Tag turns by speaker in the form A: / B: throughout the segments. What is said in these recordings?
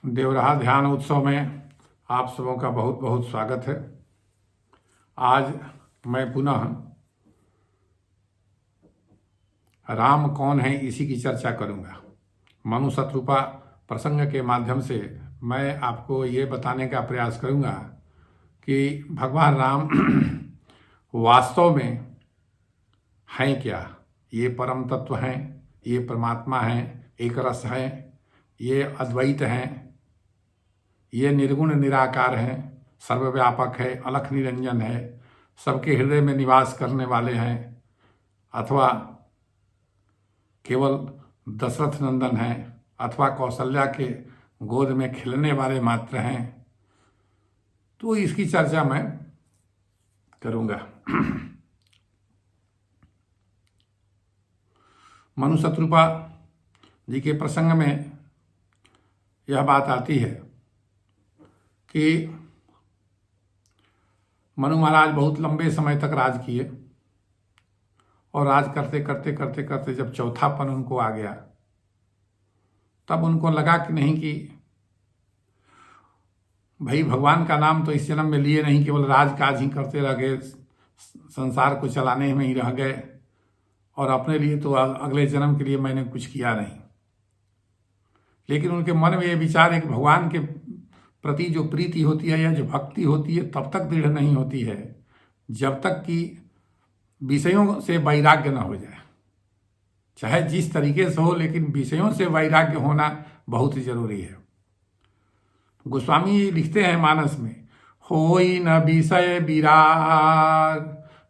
A: देवराहा ध्यान उत्सव में आप सबों का बहुत बहुत स्वागत है। आज मैं पुनः राम कौन है इसी की चर्चा करूंगा। मनु शत्रुपा प्रसंग के माध्यम से मैं आपको ये बताने का प्रयास करूंगा कि भगवान राम वास्तव में हैं क्या। ये परम तत्व हैं, ये परमात्मा हैं, एक रस हैं, ये अद्वैत हैं, ये निर्गुण निराकार हैं, सर्वव्यापक है, अलख निरंजन है, सबके हृदय में निवास करने वाले हैं, अथवा केवल दशरथ नंदन हैं, अथवा कौशल्या के गोद में खिलने वाले मात्र हैं। तो इसकी चर्चा मैं करूंगा। मनु शत्रुपा जी के प्रसंग में यह बात आती है कि मनु महाराज बहुत लंबे समय तक राज किए और राज करते करते करते करते जब चौथापन उनको आ गया तब उनको लगा कि नहीं, कि भाई भगवान का नाम तो इस जन्म में लिए नहीं, केवल राजकाज ही करते रह गए, संसार को चलाने में ही रह गए और अपने लिए तो अगले जन्म के लिए मैंने कुछ किया नहीं। लेकिन उनके मन में ये विचार है कि भगवान के प्रति जो प्रीति होती है या जो भक्ति होती है तब तक दृढ़ नहीं होती है जब तक कि विषयों से वैराग्य न हो जाए। चाहे जिस तरीके से हो, लेकिन विषयों से वैराग्य होना बहुत ही जरूरी है। गोस्वामी लिखते हैं मानस में, होई न विषय विराग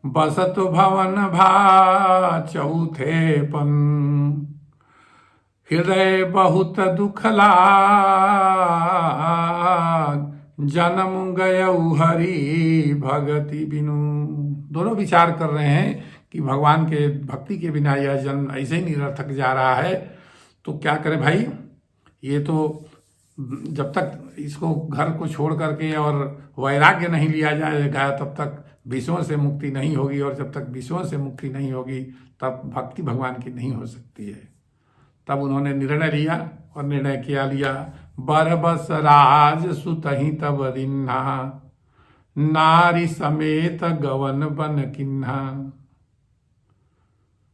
A: बसत भवन भा चौथेपन, हृदय बहुत दुख लाग जन्म गयऊ हरि भगति बिनु। दोनों विचार कर रहे हैं कि भगवान के भक्ति के बिना यह जन्म ऐसे ही निरर्थक जा रहा है, तो क्या करे भाई। ये तो जब तक इसको घर को छोड़ करके और वैराग्य नहीं लिया जाएगा तब तक विषयों से मुक्ति नहीं होगी, और जब तक विषयों से मुक्ति नहीं होगी तब भक्ति भगवान की नहीं हो सकती है। तब उन्होंने निर्णय लिया और निर्णय किया लिया, बरबस राज सुतहि तब रिन्हा, नारी समेत गवन बन किन्हा।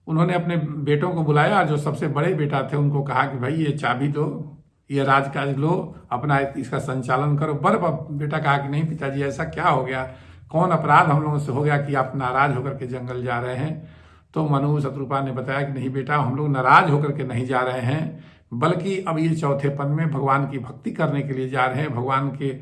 A: उन्होंने अपने बेटों को बुलाया, जो सबसे बड़े बेटा थे उनको कहा कि भाई ये चाबी दो, ये राजकाज लो, अपना इसका संचालन करो। बेटा कहा कि नहीं पिताजी, ऐसा क्या हो गया, कौन अपराध हम लोगों से हो गया कि आप नाराज होकर के जंगल जा रहे हैं। तो मनु शत्रुपा ने बताया कि नहीं बेटा, हम लोग नाराज होकर के नहीं जा रहे हैं, बल्कि अब ये चौथेपन में भगवान की भक्ति करने के लिए जा रहे हैं, भगवान के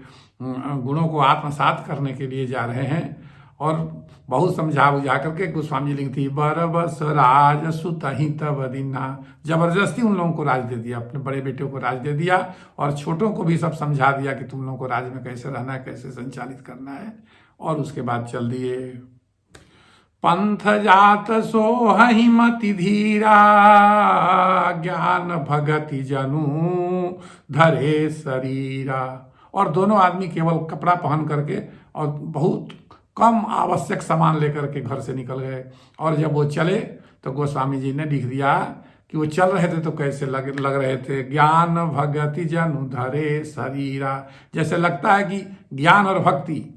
A: गुणों को आत्मसात करने के लिए जा रहे हैं। और बहुत समझा बुझा करके गोस्वामी जी लिखती, बरबस राज सुतहि तब दीन्हा, जबरदस्ती उन लोगों को राज दे दिया, अपने बड़े बेटे को राज दे दिया और छोटों को भी सब समझा दिया कि तुम लोगों को राज में कैसे रहना है, कैसे संचालित करना है। और उसके बाद चल दिए। पंथ जात सोहि मति धीरा, ज्ञान भगति जनु धरे शरीरा। और दोनों आदमी केवल कपड़ा पहन करके और बहुत कम आवश्यक सामान लेकर के घर से निकल गए। और जब वो चले तो गोस्वामी जी ने लिख दिया कि वो चल रहे थे तो कैसे लग रहे थे, ज्ञान भगति जनु धरे शरीरा। जैसे लगता है कि ज्ञान और भक्ति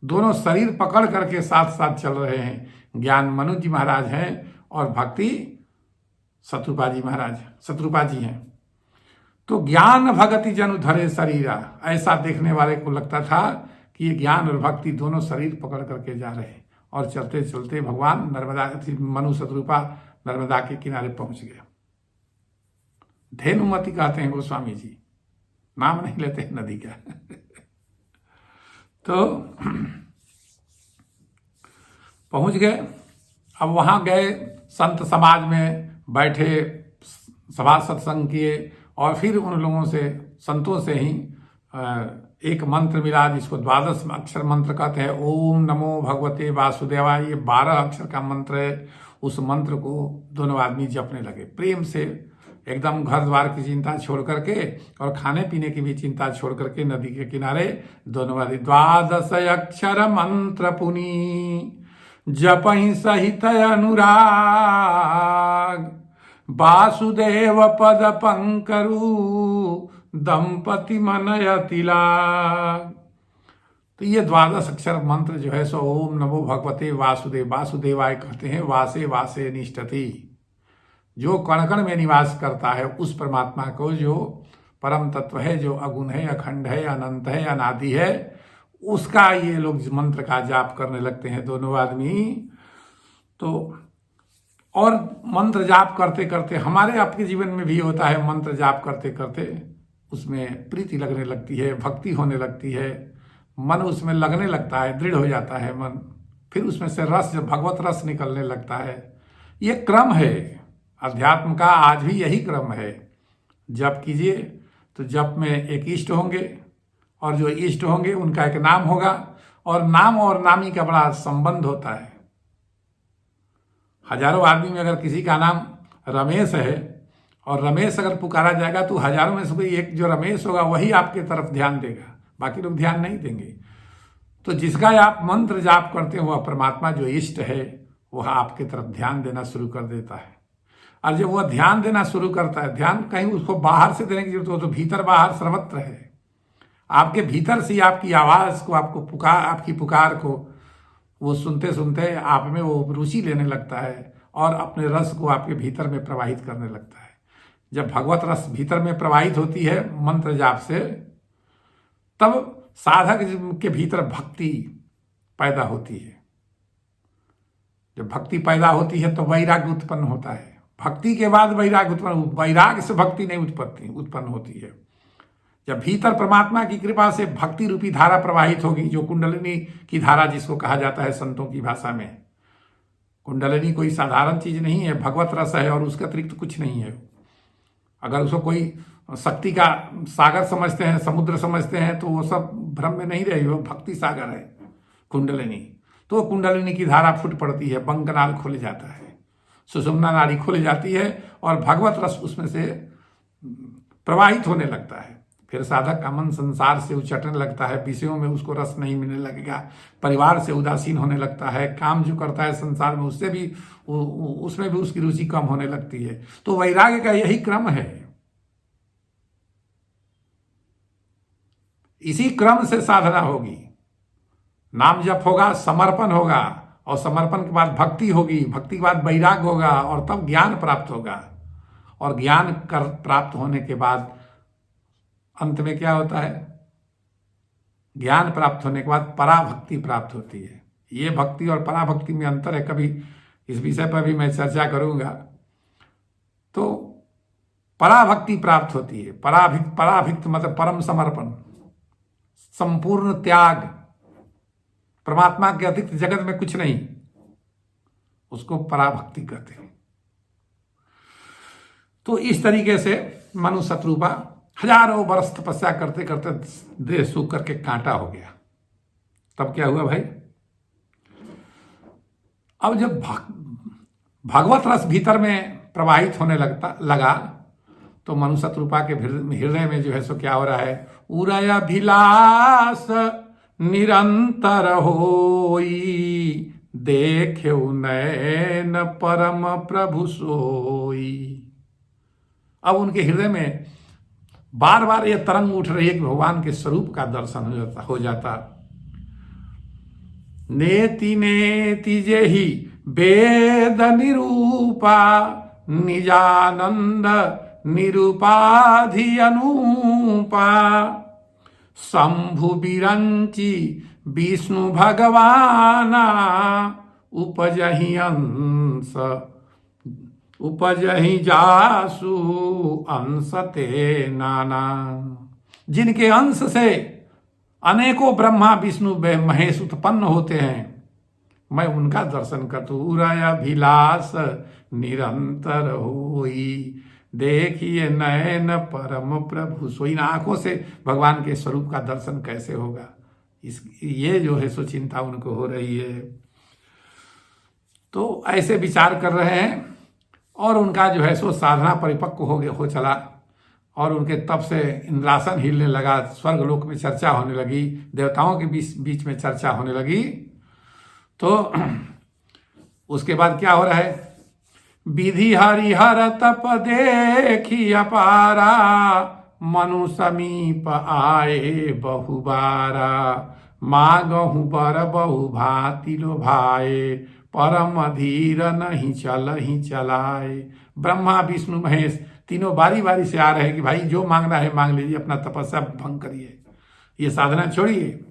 A: दोनों शरीर पकड़ करके साथ साथ चल रहे हैं। ज्ञान मनु जी महाराज हैं और भक्ति शत्रुपा जी हैं। तो ज्ञान भगति जनु धरे शरीरा, ऐसा देखने वाले को लगता था कि ये ज्ञान और भक्ति दोनों शरीर पकड़ करके जा रहे हैं। और चलते चलते भगवान मनु शत्रुपा नर्मदा के किनारे पहुंच गए। धेनुमती कहते हैं गोस्वामी जी, नाम नहीं लेते हैं नदी का। तो पहुंच गए। अब वहां गए, संत समाज में बैठे, सभा सत्संग किए और फिर उन लोगों से, संतों से ही एक मंत्र मिला जिसको 12 अक्षर मंत्र कहते हैं। ओम नमो भगवते वासुदेवाय, ये 12 अक्षर का मंत्र है। उस मंत्र को दोनों आदमी जपने लगे प्रेम से, एकदम घर द्वार की चिंता छोड़ करके और खाने पीने की भी चिंता छोड़ करके नदी के किनारे दोनों आदमी 12 अक्षर मंत्र पुनी, जपहि सहित अनुराग, वासुदेव पद पंकरु दंपति मनयति लाग। तो ये द्वादश अक्षर मंत्र जो है सो ओम नमो भगवते वासुदेव, वासुदेवाय कहते हैं, वासे वासे निष्ठति। जो कण कण में निवास करता है उस परमात्मा को, जो परम तत्व है, जो अगुण है, अखंड है, अनंत है, अनादि है, उसका ये लोग मंत्र का जाप करने लगते हैं दोनों आदमी। तो और मंत्र जाप करते करते हमारे आपके जीवन में भी होता है, मंत्र जाप करते करते उसमें प्रीति लगने लगती है, भक्ति होने लगती है, मन उसमें लगने लगता है, दृढ़ हो जाता है मन, फिर उसमें से रस, भगवत रस निकलने लगता है। ये क्रम है अध्यात्म का, आज भी यही क्रम है। जप कीजिए तो जप में एक इष्ट होंगे, और जो इष्ट होंगे उनका एक नाम होगा, और नाम और नामी का बड़ा संबंध होता है। हजारों आदमी में अगर किसी का नाम रमेश है और रमेश अगर पुकारा जाएगा तो हजारों में से कोई एक जो रमेश होगा वही आपके तरफ ध्यान देगा, बाकी लोग ध्यान नहीं देंगे। तो जिसका आप मंत्र जाप करते हैं वह परमात्मा जो इष्ट है वह आपके तरफ ध्यान देना शुरू कर देता है। और जब वह ध्यान देना शुरू करता है, ध्यान कहीं उसको बाहर से देने की जरूरत हो, तो भीतर बाहर सर्वत्र है। आपके भीतर से आपकी आवाज़ को, आपको पुकार, आपकी पुकार को वो सुनते सुनते आप में वो रुचि लेने लगता है और अपने रस को आपके भीतर में प्रवाहित करने लगता है। जब भगवत रस भीतर में प्रवाहित होती है मंत्र जाप से, तब साधक के भीतर भक्ति पैदा होती है। जब भक्ति पैदा होती है तो वैराग्य उत्पन्न होता है। भक्ति के बाद वैराग्य उत्पन्न, वैराग्य से भक्ति नहीं उत्पन्न होती है। जब भीतर परमात्मा की कृपा से भक्ति रूपी धारा प्रवाहित होगी, जो कुंडलिनी की धारा जिसको कहा जाता है संतों की भाषा में। कुंडलिनी कोई साधारण चीज नहीं है, भगवत रस है और उसके अतिरिक्त कुछ नहीं है। अगर उसको कोई शक्ति का सागर समझते हैं, समुद्र समझते हैं, तो वो सब भ्रम में नहीं रहे, वो भक्ति सागर है कुंडलिनी। तो कुंडलिनी की धारा फूट पड़ती है, बंकनाल खुल जाता है, सुषुम्ना नाड़ी खुल जाती है और भगवत रस उसमें से प्रवाहित होने लगता है। फिर साधक का मन संसार से उचटने लगता है, विषयों में उसको रस नहीं मिलने लगेगा, परिवार से उदासीन होने लगता है, काम जो करता है संसार में उससे भी उसमें भी उसकी रुचि कम होने लगती है। तो वैराग्य का यही क्रम है। इसी क्रम से साधना होगी, नाम जप होगा, समर्पण होगा, और समर्पण के बाद भक्ति होगी, भक्ति के बाद वैराग्य होगा, और तब ज्ञान प्राप्त होगा। और ज्ञान प्राप्त होने के बाद अंत में क्या होता है? ज्ञान प्राप्त होने के बाद पराभक्ति प्राप्त होती है। ये भक्ति और पराभक्ति में अंतर है, कभी इस विषय पर भी मैं चर्चा करूंगा। तो पराभक्ति प्राप्त होती है, पराभिक्त मतलब परम समर्पण, संपूर्ण त्याग, परमात्मा के अतिरिक्त जगत में कुछ नहीं, उसको पराभक्ति कहते हैं। तो इस तरीके से मनु शत्रुपा हजारों वर्ष तपस्या करते करते देह सूख करके कांटा हो गया। तब क्या हुआ भाई? अब जब भगवत रस भीतर में प्रवाहित होने लगा तो मनु शत्रुपा के हृदय में जो है सो क्या हो रहा है? उरयाभिलाष निरंतर होई, देख्यौ नयन परम प्रभु सोई। अब उनके हृदय में बार बार ये तरंग उठ रही है कि भगवान के स्वरूप का दर्शन हो जाता। नेति नेति जेहि वेद निरूपा, निजानंद निरूपाधि अनुपा, शंभु बिरंची विष्णु भगवाना, उपजहि अंश उपजहि जासु अंशते नाना। जिनके अंश से अनेकों ब्रह्मा विष्णु महेश उत्पन्न होते हैं, मैं उनका दर्शन करता हूँ। उरयाभिलाष निरंतर होई, देखिए नयन परम प्रभु सोई। इन आंखों से भगवान के स्वरूप का दर्शन कैसे होगा, ये जो है सो चिंता उनको हो रही है। तो ऐसे विचार कर रहे हैं और उनका जो है सो साधना परिपक्व हो चला और उनके तप से इंद्रासन हिलने लगा, स्वर्ग लोक में चर्चा होने लगी, देवताओं के बीच में चर्चा होने लगी। तो उसके बाद क्या हो रहा है? विधि हरिहर तप देखी अपारा, मनु समीप आए बहुबारा, मागहु बर बहु भांति लोभाए, परम धीर नहीं चल ही चलाए। ब्रह्मा विष्णु महेश तीनों बारी बारी से आ रहे हैं कि भाई जो मांगना है मांग लीजिए, अपना तपस्या भंग करिए, ये साधना छोड़िए।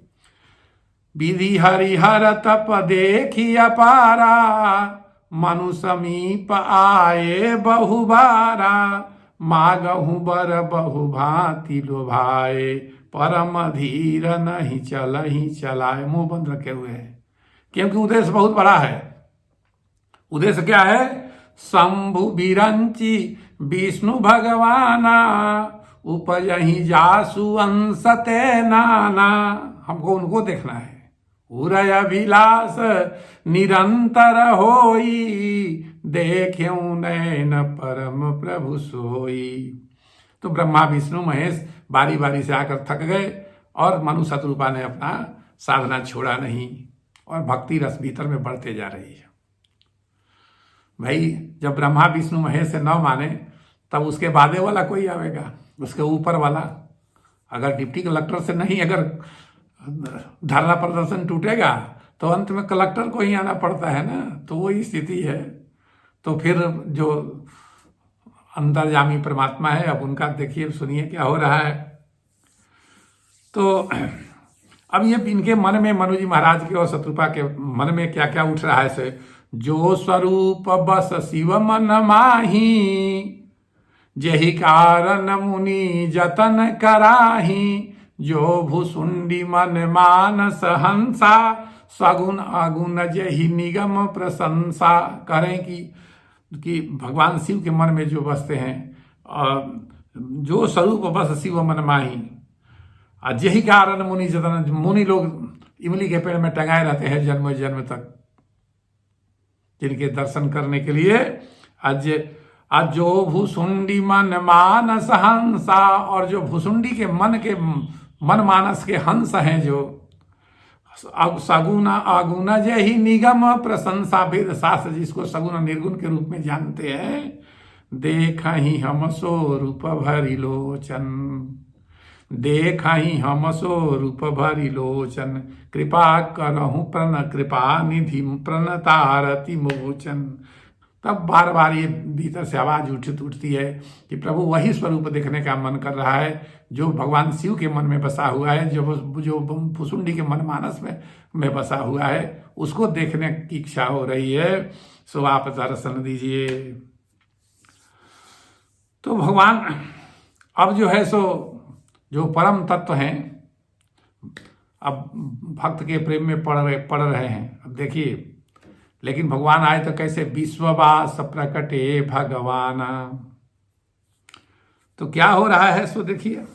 A: विधि हरिहर तप देखी अपारा, मनु समीप आए बहुबारा, मागहु बर बहु भांति लोभाए, परम धीर नहीं चल ही चलाए। मुंह बंद रखे हुए हैं क्योंकि उद्देश्य बहुत बड़ा है। उद्देश्य क्या है? शंभु बिरंची विष्णु भगवाना, उपजहि जासु अंसते नाना। हमको उनको देखना है। उरय अभिलाष निरंतर होई, देख्यऊ नैन परम प्रभु सोई। तो ब्रह्मा विष्णु महेश बारी बारी से आकर थक गए और मनु शतरूपा ने अपना साधना छोड़ा नहीं और भक्ति रस भीतर में बढ़ते जा रही है। भाई जब ब्रह्मा विष्णु महेश से न माने तब उसके बादे वाला कोई आवेगा, उसके ऊपर वाला। अगर डिप्टी कलेक्टर से नहीं अगर धरना प्रदर्शन टूटेगा तो अंत में कलेक्टर को ही आना पड़ता है ना, तो वही स्थिति है। तो फिर जो अंतर्यामी परमात्मा है, अब उनका देखिए सुनिए क्या हो रहा है। तो अब ये इनके मन में, मनु जी महाराज के और शत्रुपा के मन में क्या क्या उठ रहा है से, जो स्वरूप बस शिव मन माही, जेहि कारण मुनि जतन कराही, जो भुसुंडी मन मानस हंसा, सगुन अगुण जेहि निगम प्रशंसा। करें कि भगवान शिव के मन में जो बसते हैं, जो स्वरूप बस शिव मन माही, जेहि कारण मुनि जतन। मुनि लोग इमली के पेड़ में टंगाए रहते हैं जन्म जन्म तक, जिनके दर्शन करने के लिए। जो भुसुंडी मन मानस हंसा, और जो भुसुंडी के मन मानस के हंस हैं, जो सगुना अगुण जेहि निगम प्रशंसा। वेद शास्त्र जिसको सगुण निर्गुण के रूप में जानते हैं। देखहि हम सो रूप भरि लोचन, देखहि हम सो रूप भरि लोचन, कृपा करहु प्रण कृपा निधि प्रणतारति मोचन। तब बार बार ये भीतर से आवाज उठती है कि प्रभु वही स्वरूप देखने का मन कर रहा है जो भगवान शिव के मन में बसा हुआ है, जो भुसुंडी के मन मानस में बसा हुआ है, उसको देखने की इच्छा हो रही है। सो आप दर्शन दीजिए। तो भगवान अब जो है सो जो परम तत्व हैं, अब भक्त के प्रेम में पड़ रहे हैं। अब देखिए, लेकिन भगवान आए तो कैसे? विश्ववास प्रकटे भगवाना। तो क्या हो रहा है सो देखिए।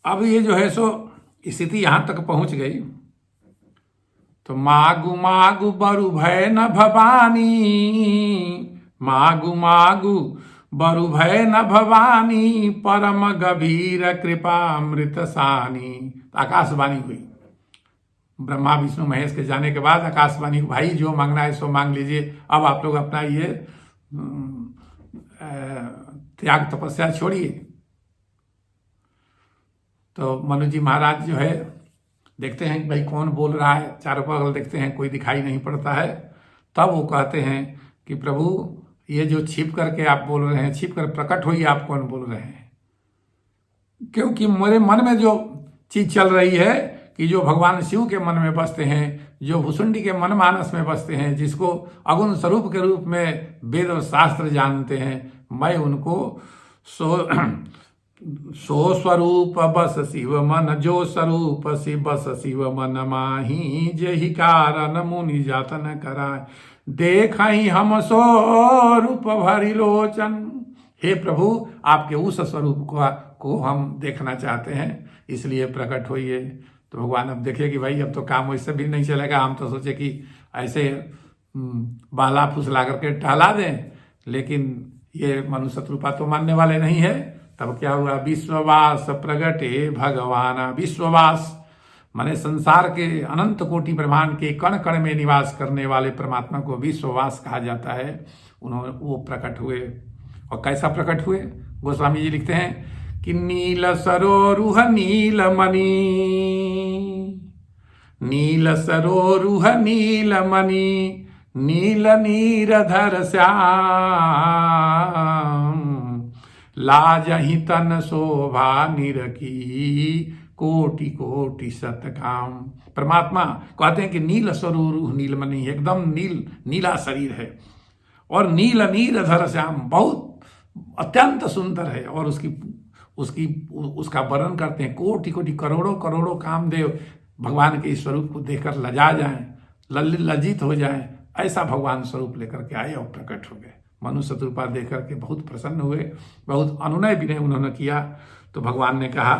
A: अब ये जो है सो स्थिति यहां तक पहुंच गई। तो मागु मागु बरु भय न भवानी, मागु मागु बरु भय न भवानी, परम गभीर कृपा अमृत सानी। आकाशवाणी हुई ब्रह्मा विष्णु महेश के जाने के बाद। आकाशवाणी को, भाई जो मांगना है सो मांग लीजिए, अब आप लोग अपना ये त्याग तपस्या छोड़िए। तो मनु जी महाराज जो है देखते हैं कि भाई कौन बोल रहा है, चारों बगल देखते हैं कोई दिखाई नहीं पड़ता है। तब वो कहते हैं कि प्रभु ये जो छिप करके आप बोल रहे हैं, छिप कर प्रकट होइए, आप कौन बोल रहे हैं? क्योंकि मेरे मन में जो चीज चल रही है कि जो भगवान शिव के मन में बसते हैं, जो भुसुंडी के मन मानस में बसते हैं, जिसको अगुण स्वरूप के रूप में वेद और शास्त्र जानते हैं, मैं उनको सो स्वरूप बस शिव मन, जो स्वरूप शिव बस शिव मन माही, जेहि कारण मुनि जातन कराय, देखहि हम सो रूप भरि लोचन। हे प्रभु, आपके उस स्वरूप को हम देखना चाहते हैं, इसलिए प्रकट होइए। तो भगवान अब देखिए कि भाई अब तो काम वैसे भी नहीं चलेगा। हम तो सोचे कि ऐसे बाला फुसला करके टहला दें, लेकिन ये मनु शत्रुपा तो मानने वाले नहीं है। तब क्या हुआ? विश्ववास प्रगटे भगवान। विश्ववास माने संसार के अनंत कोटि ब्रह्मांड के कण कण में निवास करने वाले परमात्मा को विश्ववास कहा जाता है। वो प्रकट हुए और कैसा प्रकट हुए? गोस्वामी जी लिखते हैं कि नील सरोरुह नीलमणि, नील सरोरुह नीलमणि, नील नीरधर श्याम, लाजहि तन शोभा निरकी, कोटि कोटि सतकाम। परमात्मा कहते हैं कि नील स्वरूप नीलमणि, एकदम नीला शरीर है, और नील नीरधर श्याम, बहुत अत्यंत सुंदर है। और उसका वर्णन करते हैं, कोटि कोटि करोड़ों करोड़ों कामदेव भगवान के इस स्वरूप को देखकर लजा जाएं, लज्जित हो जाएं, ऐसा भगवान स्वरूप लेकर के आए और प्रकट हो गए। मनु शतरूपा देख करके बहुत प्रसन्न हुए, बहुत अनुनय विनय उन्होंने किया। तो भगवान ने कहा,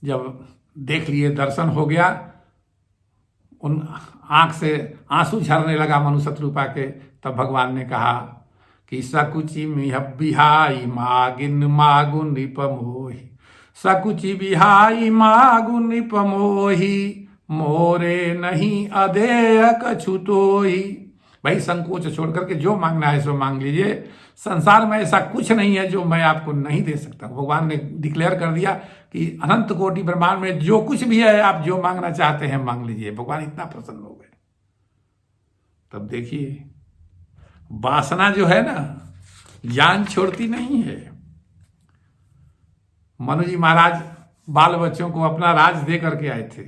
A: जब देख लिए, दर्शन हो गया, उन आंख से आंसू झरने लगा मनु शतरूपा के, तब भगवान ने कहा कि सकुचि बिहाई मागिन मागु नृप मोहि, सकुचि बिहाई मागु नृप मोहि, मोरे नहीं अधेय कछु तोहि। भाई संकोच छोड़ करके जो मांगना है सो मांग लीजिए, संसार में ऐसा कुछ नहीं है जो मैं आपको नहीं दे सकता। भगवान ने डिक्लेयर कर दिया कि अनंत कोटि ब्रह्मांड में जो कुछ भी है, आप जो मांगना चाहते हैं मांग लीजिए। भगवान इतना प्रसन्न हो गए। तब देखिए, वासना जो है ना, जान छोड़ती नहीं है। मनु जी महाराज बाल बच्चों को अपना राज दे करके आए थे,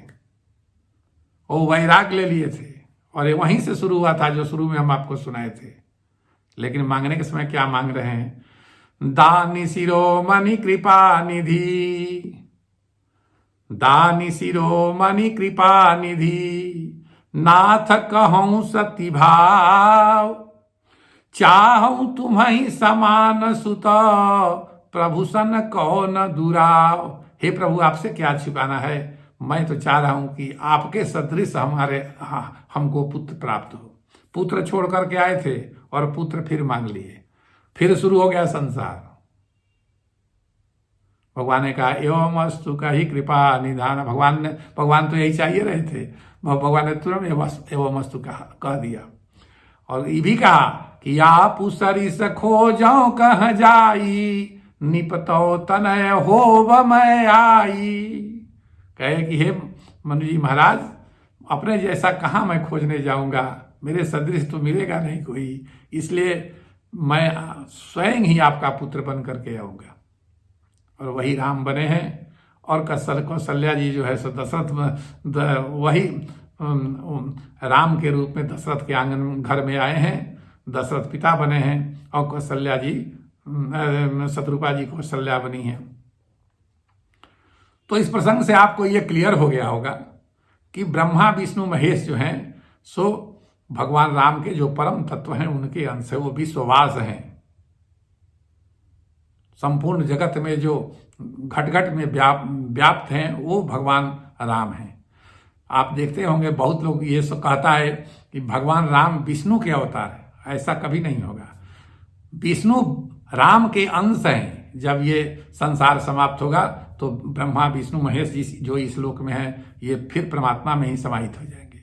A: वो वैराग ले लिए थे, और ये वहीं से शुरू हुआ था जो शुरू में हम आपको सुनाए थे। लेकिन मांगने के समय क्या मांग रहे हैं? दानी शिरोमणि कृपा निधि, दानी शिरोमणि कृपा निधि, नाथ कहूं सती भाव, चाहूं तुम्हें समान सुत, प्रभु सन कौन दुराव। हे प्रभु, आपसे क्या छिपाना है, मैं तो चाह रहा हूं कि आपके सदृश हमको पुत्र प्राप्त हो। पुत्र छोड़ करके आए थे और पुत्र फिर मांग लिए, फिर शुरू हो गया संसार। भगवान ने कहा एवं अस्तु का ही कृपा निधान। भगवान तो यही चाहिए रहे थे, भगवान ने तुरंत एवं अस्तु कह दिया। और ये भी कहा कि आप सरिस खोजो कह जाई, निपतो तनय होव मैं आई। कहे कि हे मनु जी महाराज, अपने जैसा कहाँ मैं खोजने जाऊंगा, मेरे सदृश तो मिलेगा नहीं कोई, इसलिए मैं स्वयं ही आपका पुत्र बन करके आऊंगा। और वही राम बने हैं। और कौशल्या जी जो है सो दशरथ, वही राम के रूप में दशरथ के आंगन घर में आए हैं, दशरथ पिता बने हैं, और कौशल्या जी, शतरूपा जी कौशल्या बनी हैं। तो इस प्रसंग से आपको यह क्लियर हो गया होगा कि ब्रह्मा विष्णु महेश जो हैं सो भगवान राम के जो परम तत्व हैं उनके अंश है, वो विश्ववास हैं। संपूर्ण जगत में जो घट घट में व्याप्त हैं वो भगवान राम हैं। आप देखते होंगे बहुत लोग ये सब कहता है कि भगवान राम विष्णु के अवतार है, ऐसा कभी नहीं होगा। विष्णु राम के अंश हैं। जब ये संसार समाप्त होगा तो ब्रह्मा विष्णु महेश जी जो इस लोक में है, ये फिर परमात्मा में ही समाहित हो जाएंगे,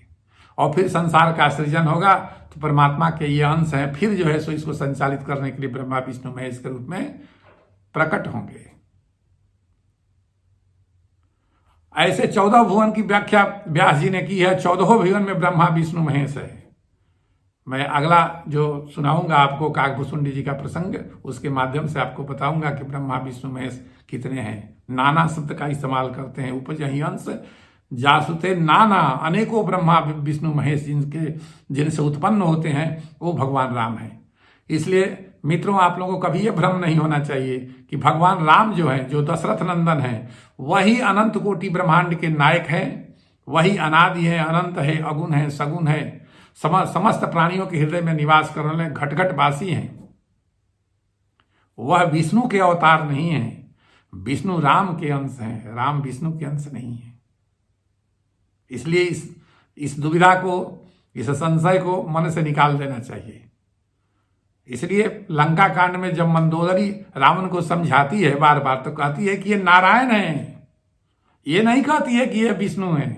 A: और फिर संसार का सृजन होगा तो परमात्मा के ये अंश हैं, फिर जो है सो इसको संचालित करने के लिए ब्रह्मा विष्णु महेश के रूप में प्रकट होंगे। ऐसे 14 भुवन की व्याख्या व्यास जी ने की है। 14 भुवन में ब्रह्मा विष्णु महेश है। मैं अगला जो सुनाऊंगा आपको काकभूषुंडी जी का प्रसंग, उसके माध्यम से आपको बताऊंगा कि ब्रह्मा विष्णु महेश कितने हैं। नाना शब्द का इस्तेमाल करते हैं, उपजहि अंश जासुते नाना, अनेकों ब्रह्मा विष्णु महेश जिनसे उत्पन्न होते हैं वो भगवान राम है। इसलिए मित्रों, आप लोगों को कभी यह भ्रम नहीं होना चाहिए कि भगवान राम जो है, जो दशरथ नंदन है, वही अनंत कोटि ब्रह्मांड के नायक हैं, वही अनादि है, अनंत है, अगुण है, सगुण है, समस्त प्राणियों के हृदय में निवास करने वाले घट घट वासी हैं। वह विष्णु के अवतार नहीं है, विष्णु राम के अंश हैं, राम विष्णु के अंश नहीं है। इसलिए इस दुविधा को, इस संशय को मन से निकाल देना चाहिए। इसलिए लंका कांड में जब मंदोदरी रावण को समझाती है बार बार, तो कहती है कि ये नारायण है, ये नहीं कहती है कि ये विष्णु है,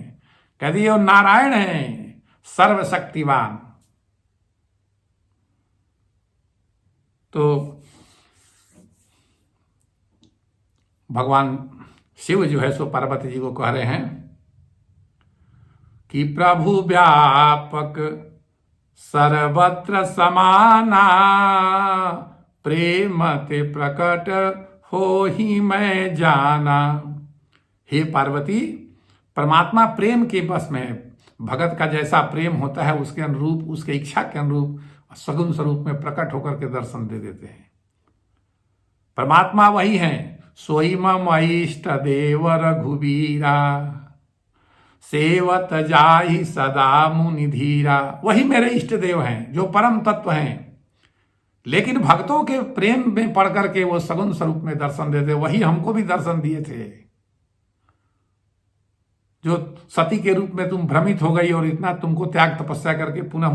A: कहती है वो नारायण है, सर्वशक्तिवान। तो भगवान शिव जो है सो पार्वती जी को कह रहे हैं कि प्रभु व्यापक सर्वत्र समाना, प्रेम ते प्रकट हो ही मैं जाना। हे पार्वती, परमात्मा प्रेम के बस में है। भगत का जैसा प्रेम होता है उसके अनुरूप, उसके इच्छा के अनुरूप सगुण स्वरूप में प्रकट होकर के दर्शन दे देते हैं। परमात्मा वही है, सोई मम इष्ट देव रघुबीरा, सेवत जाहि सदा मुनि धीरा। वही मेरे इष्ट देव हैं जो परम तत्व हैं, लेकिन भक्तों के प्रेम में पढ़ करके वो सगुण स्वरूप में दर्शन देते। वही हमको भी दर्शन दिए थे। जो सती के रूप में तुम भ्रमित हो गई और इतना तुमको त्याग तपस्या करके पुनः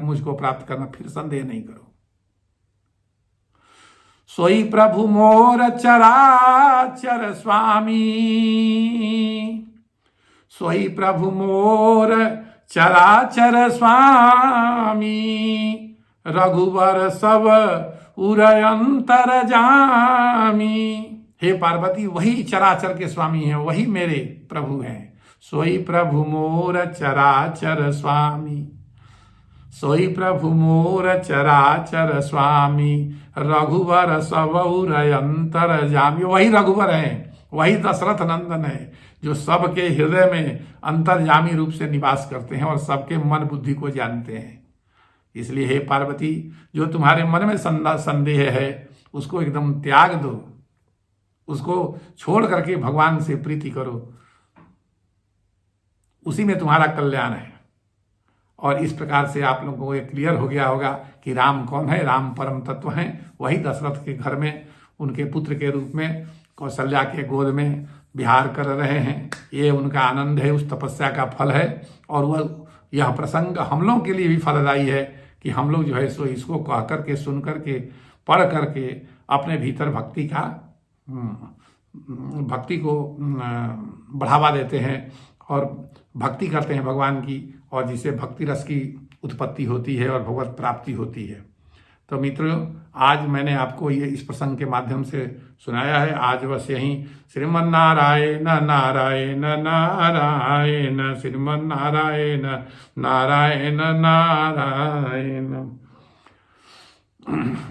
A: मुझको प्राप्त करना, फिर संदेह नहीं करो। सोई प्रभु मोर चराचर स्वामी, सोई प्रभु मोर चराचर स्वामी, रघुवर सब उरय अंतर जामी। हे पार्वती, वही चराचर के स्वामी हैं, वही मेरे प्रभु हैं। सोई प्रभु मोर चराचर स्वामी, सोई प्रभु मोर चराचर स्वामी, रघुवर सब उरय अंतर जामी। वही रघुवर हैं, वही दशरथ नंदन है जो सबके हृदय में अंतर्यामी रूप से निवास करते हैं और सबके मन बुद्धि को जानते हैं। इसलिए हे पार्वती, जो तुम्हारे मन में संदेह है उसको एकदम त्याग दो, उसको छोड़ करके भगवान से प्रीति करो, उसी में तुम्हारा कल्याण है। और इस प्रकार से आप लोगों को ये क्लियर हो गया होगा कि राम कौन है। राम परम तत्व हैं, वही दशरथ के घर में उनके पुत्र के रूप में कौशल्या के गोद में विहार कर रहे हैं। ये उनका आनंद है, उस तपस्या का फल है। और वह यह प्रसंग हम लोगों के लिए भी फलदायी है कि हम लोग जो है सो इसको कह करके, सुन करके, पढ़ करके अपने भीतर भक्ति को बढ़ावा देते हैं और भक्ति करते हैं भगवान की, और जिससे भक्ति रस की उत्पत्ति होती है और भगवत प्राप्ति होती है। तो मित्रों, आज मैंने आपको ये इस प्रसंग के माध्यम से सुनाया है। आज बस यहीं श्रीमन्नारायण नारायण नारायण, श्रीमन्नारायण नारायण नारायण।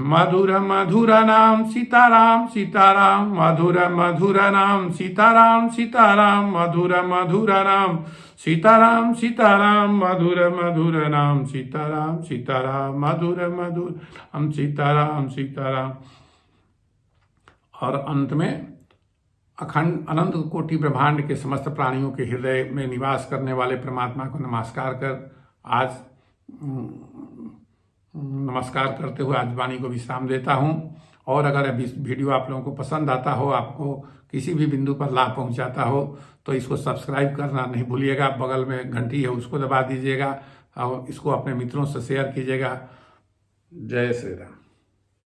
A: मधुर मधुर नाम सीताराम सीताराम, मधुर मधुर नाम सीताराम सीताराम, मधुर मधुर नाम सीताराम सीताराम, मधुर मधुर नाम सीताराम सीताराम, मधुर मधुर नाम सीताराम सीताराम। और अंत में अखंड अनंत कोटि ब्रह्मांड के समस्त प्राणियों के हृदय में निवास करने वाले परमात्मा को नमस्कार कर आज नमस्कार करते हुए आज वाणी को विश्राम देता हूँ। और अगर वीडियो आप लोगों को पसंद आता हो, आपको किसी भी बिंदु पर लाभ पहुँचाता हो, तो इसको सब्सक्राइब करना नहीं भूलिएगा। बगल में घंटी है उसको दबा दीजिएगा और इसको अपने मित्रों से शेयर कीजिएगा। जय श्री राम।